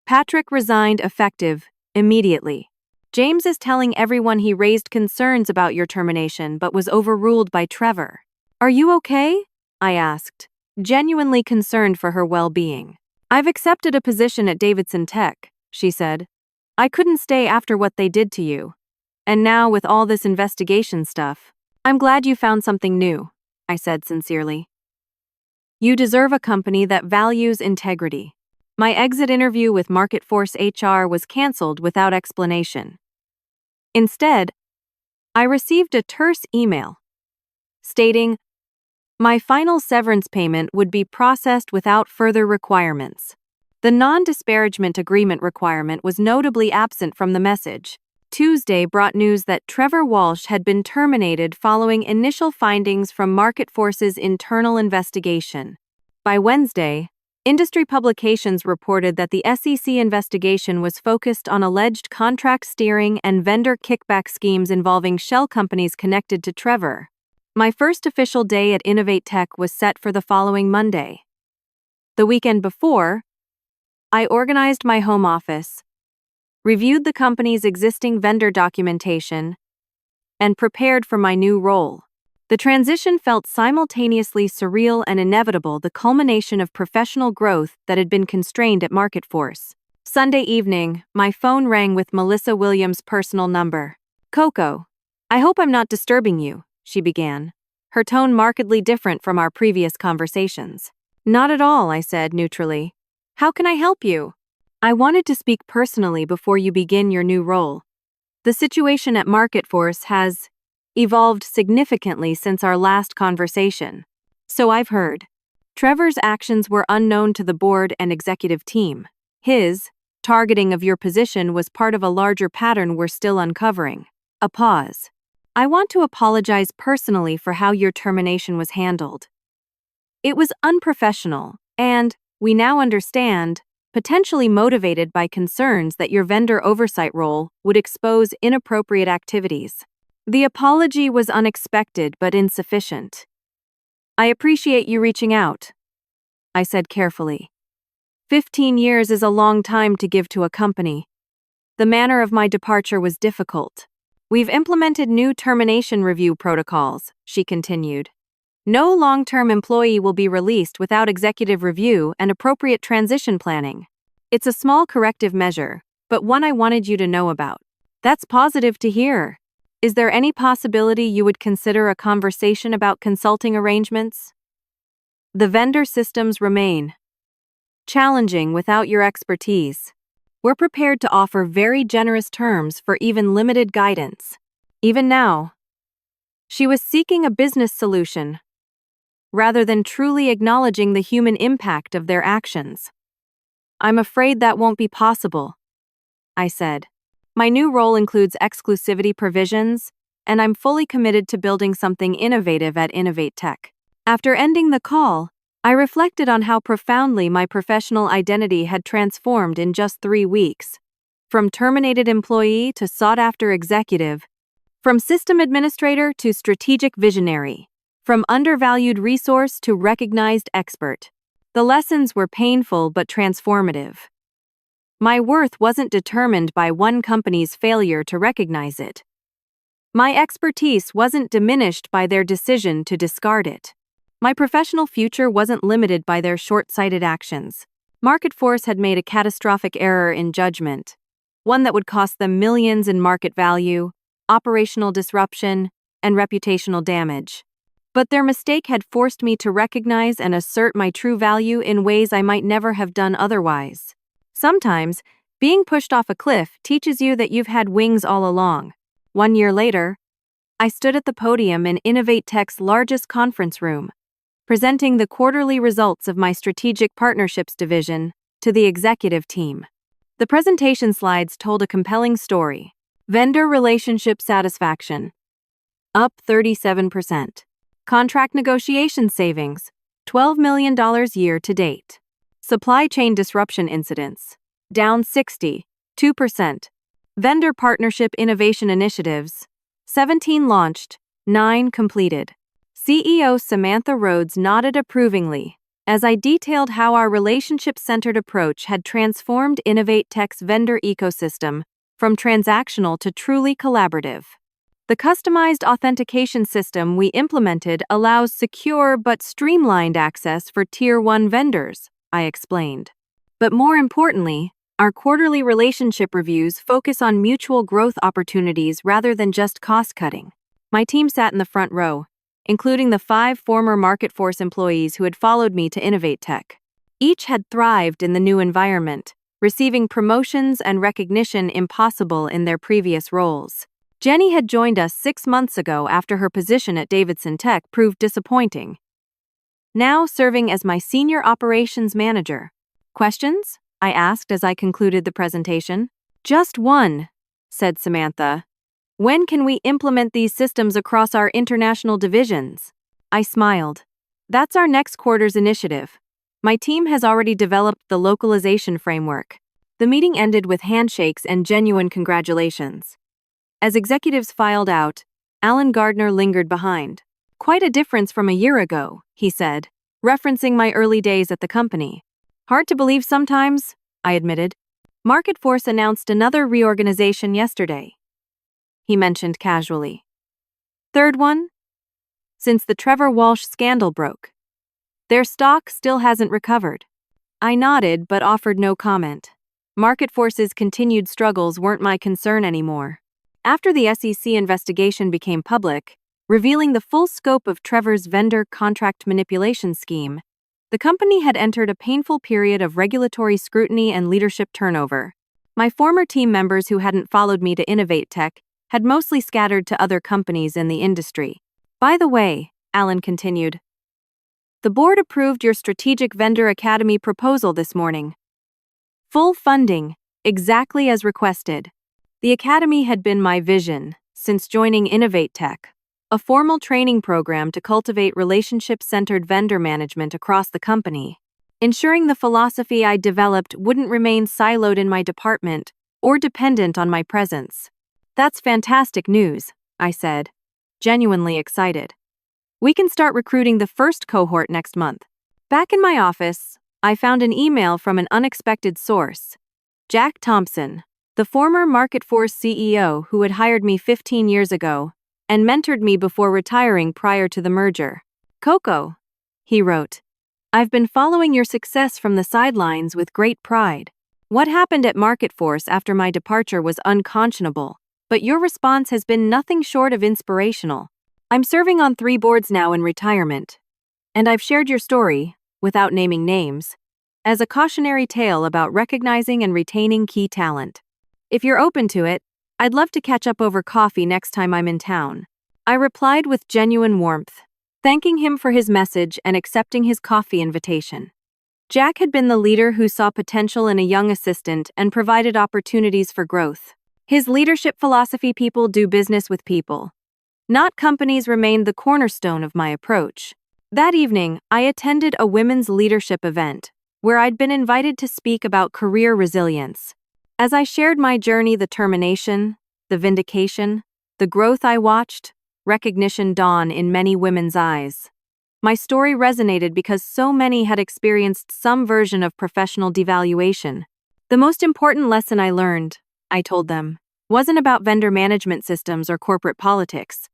Patrick resigned effective immediately. James is telling everyone he raised concerns about your termination but was overruled by Trevor. Are you okay? I asked, genuinely concerned for her well-being. I've accepted a position at Davidson Tech, she said. I couldn't stay after what they did to you. And now with all this investigation stuff, I'm glad you found something new, I said sincerely. You deserve a company that values integrity. My exit interview with Market Force HR was canceled without explanation. Instead, I received a terse email stating, my final severance payment would be processed without further requirements. The non-disparagement agreement requirement was notably absent from the message. Tuesday brought news that Trevor Walsh had been terminated following initial findings from Market Force's internal investigation. By Wednesday, industry publications reported that the SEC investigation was focused on alleged contract steering and vendor kickback schemes involving shell companies connected to Trevor. My first official day at Innovate Tech was set for the following Monday. The weekend before, I organized my home office, reviewed the company's existing vendor documentation, and prepared for my new role. The transition felt simultaneously surreal and inevitable, the culmination of professional growth that had been constrained at Market Force. Sunday evening, my phone rang with Melissa Williams' personal number. Coco, I hope I'm not disturbing you, she began, her tone markedly different from our previous conversations. Not at all, I said neutrally. How can I help you? I wanted to speak personally before you begin your new role. The situation at Market Force has evolved significantly since our last conversation. So I've heard. Trevor's actions were unknown to the board and executive team. His targeting of your position was part of a larger pattern we're still uncovering. A pause. I want to apologize personally for how your termination was handled. It was unprofessional, and, we now understand, potentially motivated by concerns that your vendor oversight role would expose inappropriate activities. The apology was unexpected but insufficient. I appreciate you reaching out, I said carefully. 15 years is a long time to give to a company. The manner of my departure was difficult. We've implemented new termination review protocols, she continued. No long-term employee will be released without executive review and appropriate transition planning. It's a small corrective measure, but one I wanted you to know about. That's positive to hear. Is there any possibility you would consider a conversation about consulting arrangements? The vendor systems remain challenging without your expertise. We're prepared to offer very generous terms for even limited guidance. Even now, she was seeking a business solution rather than truly acknowledging the human impact of their actions. I'm afraid that won't be possible, I said. My new role includes exclusivity provisions, and I'm fully committed to building something innovative at Innovate Tech. After ending the call, I reflected on how profoundly my professional identity had transformed in just 3 weeks. From terminated employee to sought-after executive, from system administrator to strategic visionary, from undervalued resource to recognized expert. The lessons were painful but transformative. My worth wasn't determined by one company's failure to recognize it. My expertise wasn't diminished by their decision to discard it. My professional future wasn't limited by their short-sighted actions. Market force had made a catastrophic error in judgment, one that would cost them millions in market value, operational disruption, and reputational damage. But their mistake had forced me to recognize and assert my true value in ways I might never have done otherwise. Sometimes, being pushed off a cliff teaches you that you've had wings all along. 1 year later, I stood at the podium in Innovate Tech's largest conference room, presenting the quarterly results of my strategic partnerships division to the executive team. The presentation slides told a compelling story. Vendor relationship satisfaction, up 37%. Contract negotiation savings, $12 million year to date. Supply chain disruption incidents, down 62%. Vendor partnership innovation initiatives, 17 launched, 9 completed. CEO Samantha Rhodes nodded approvingly as I detailed how our relationship-centered approach had transformed Innovate Tech's vendor ecosystem from transactional to truly collaborative. The customized authentication system we implemented allows secure but streamlined access for Tier 1 vendors, I explained. But more importantly, our quarterly relationship reviews focus on mutual growth opportunities rather than just cost-cutting. My team sat in the front row, including the 5 former Market Force employees who had followed me to Innovate Tech. Each had thrived in the new environment, receiving promotions and recognition impossible in their previous roles. Jenny had joined us 6 months ago after her position at Davidson Tech proved disappointing. Now serving as my senior operations manager. Questions? I asked as I concluded the presentation. Just one, said Samantha. When can we implement these systems across our international divisions? I smiled. That's our next quarter's initiative. My team has already developed the localization framework. The meeting ended with handshakes and genuine congratulations. As executives filed out, Alan Gardner lingered behind. Quite a difference from a year ago, he said, referencing my early days at the company. Hard to believe sometimes, I admitted. Market Force announced another reorganization yesterday, he mentioned casually. Third one? Since the Trevor Walsh scandal broke. Their stock still hasn't recovered. I nodded but offered no comment. Market Force's continued struggles weren't my concern anymore. After the SEC investigation became public, revealing the full scope of Trevor's vendor contract manipulation scheme, the company had entered a painful period of regulatory scrutiny and leadership turnover. My former team members who hadn't followed me to Innovate Tech had mostly scattered to other companies in the industry. By the way, Alan continued, the board approved your Strategic Vendor Academy proposal this morning. Full funding, exactly as requested. The Academy had been my vision since joining Innovate Tech, a formal training program to cultivate relationship-centered vendor management across the company, ensuring the philosophy I developed wouldn't remain siloed in my department or dependent on my presence. That's fantastic news, I said, genuinely excited. We can start recruiting the first cohort next month. Back in my office, I found an email from an unexpected source. Jack Thompson, the former MarketForce CEO who had hired me 15 years ago and mentored me before retiring prior to the merger. Coco, he wrote, I've been following your success from the sidelines with great pride. What happened at MarketForce after my departure was unconscionable, but your response has been nothing short of inspirational. I'm serving on 3 boards now in retirement, and I've shared your story, without naming names, as a cautionary tale about recognizing and retaining key talent. If you're open to it, I'd love to catch up over coffee next time I'm in town. I replied with genuine warmth, thanking him for his message and accepting his coffee invitation. Jack had been the leader who saw potential in a young assistant and provided opportunities for growth. His leadership philosophy, people do business with people, not companies, remained the cornerstone of my approach. That evening, I attended a women's leadership event, where I'd been invited to speak about career resilience. As I shared my journey, the termination, the vindication, the growth I watched, recognition dawn in many women's eyes. My story resonated because so many had experienced some version of professional devaluation. The most important lesson I learned, I told them, wasn't about vendor management systems or corporate politics.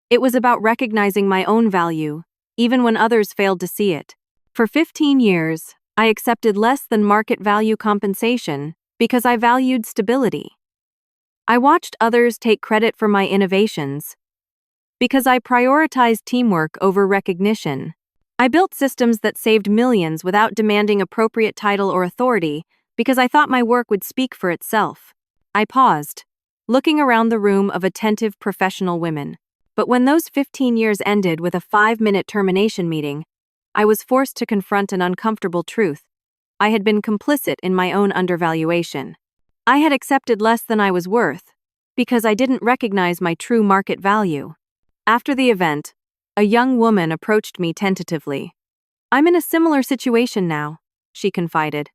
It was about recognizing my own value, even when others failed to see it. For 15 years, I accepted less than market value compensation because I valued stability. I watched others take credit for my innovations because I prioritized teamwork over recognition. I built systems that saved millions without demanding appropriate title or authority because I thought my work would speak for itself. I paused, looking around the room of attentive professional women. But when those 15 years ended with a 5-minute termination meeting, I was forced to confront an uncomfortable truth. I had been complicit in my own undervaluation. I had accepted less than I was worth because I didn't recognize my true market value. After the event, a young woman approached me tentatively. I'm in a similar situation now, she confided.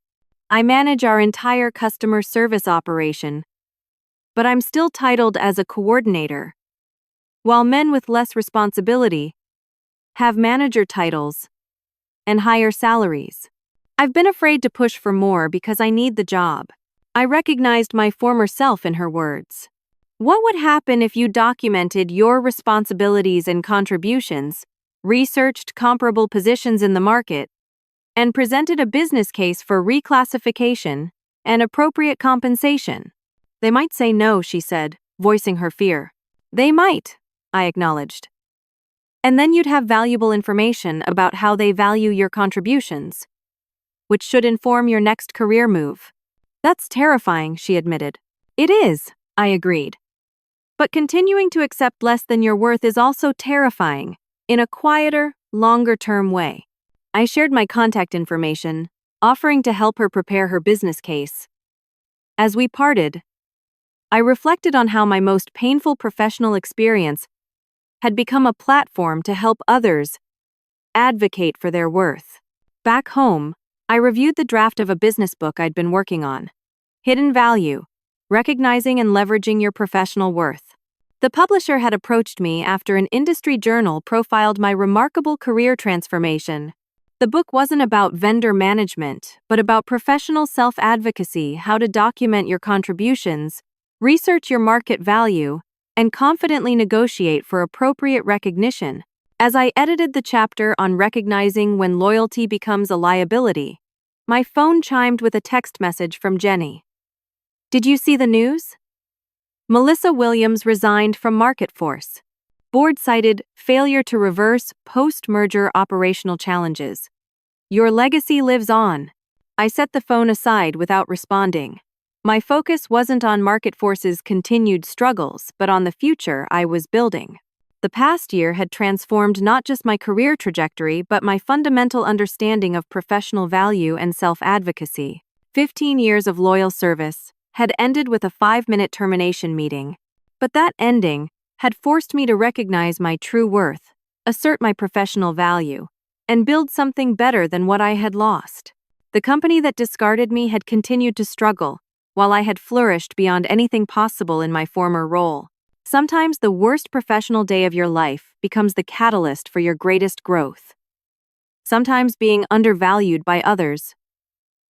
I manage our entire customer service operation, but I'm still titled as a coordinator, while men with less responsibility have manager titles and higher salaries. I've been afraid to push for more because I need the job. I recognized my former self in her words. What would happen if you documented your responsibilities and contributions, researched comparable positions in the market, and presented a business case for reclassification and appropriate compensation? They might say no, she said, voicing her fear. They might, I acknowledged. And then you'd have valuable information about how they value your contributions, which should inform your next career move. That's terrifying, she admitted. It is, I agreed. But continuing to accept less than your worth is also terrifying, in a quieter, longer-term way. I shared my contact information, offering to help her prepare her business case. As we parted, I reflected on how my most painful professional experience had become a platform to help others advocate for their worth. Back home, I reviewed the draft of a business book I'd been working on. Hidden Value: Recognizing and Leveraging Your Professional Worth. The publisher had approached me after an industry journal profiled my remarkable career transformation. The book wasn't about vendor management, but about professional self-advocacy, how to document your contributions, research your market value, and confidently negotiate for appropriate recognition. As I edited the chapter on recognizing when loyalty becomes a liability, my phone chimed with a text message from Jenny. Did you see the news? Melissa Williams resigned from MarketForce. Board cited failure to reverse post-merger operational challenges. Your legacy lives on. I set the phone aside without responding. My focus wasn't on MarketForce's continued struggles, but on the future I was building. The past year had transformed not just my career trajectory, but my fundamental understanding of professional value and self-advocacy. 15 years of loyal service had ended with a 5-minute termination meeting. But that ending had forced me to recognize my true worth, assert my professional value, and build something better than what I had lost. The company that discarded me had continued to struggle, while I had flourished beyond anything possible in my former role. Sometimes the worst professional day of your life becomes the catalyst for your greatest growth. Sometimes being undervalued by others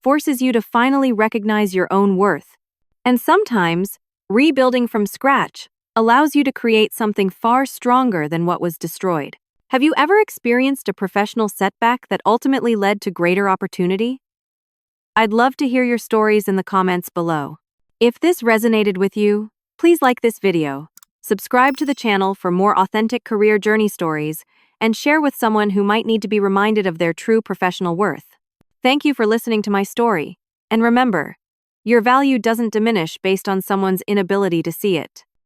forces you to finally recognize your own worth. And sometimes, rebuilding from scratch allows you to create something far stronger than what was destroyed. Have you ever experienced a professional setback that ultimately led to greater opportunity? I'd love to hear your stories in the comments below. If this resonated with you, please like this video, subscribe to the channel for more authentic career journey stories, and share with someone who might need to be reminded of their true professional worth. Thank you for listening to my story, and remember, your value doesn't diminish based on someone's inability to see it.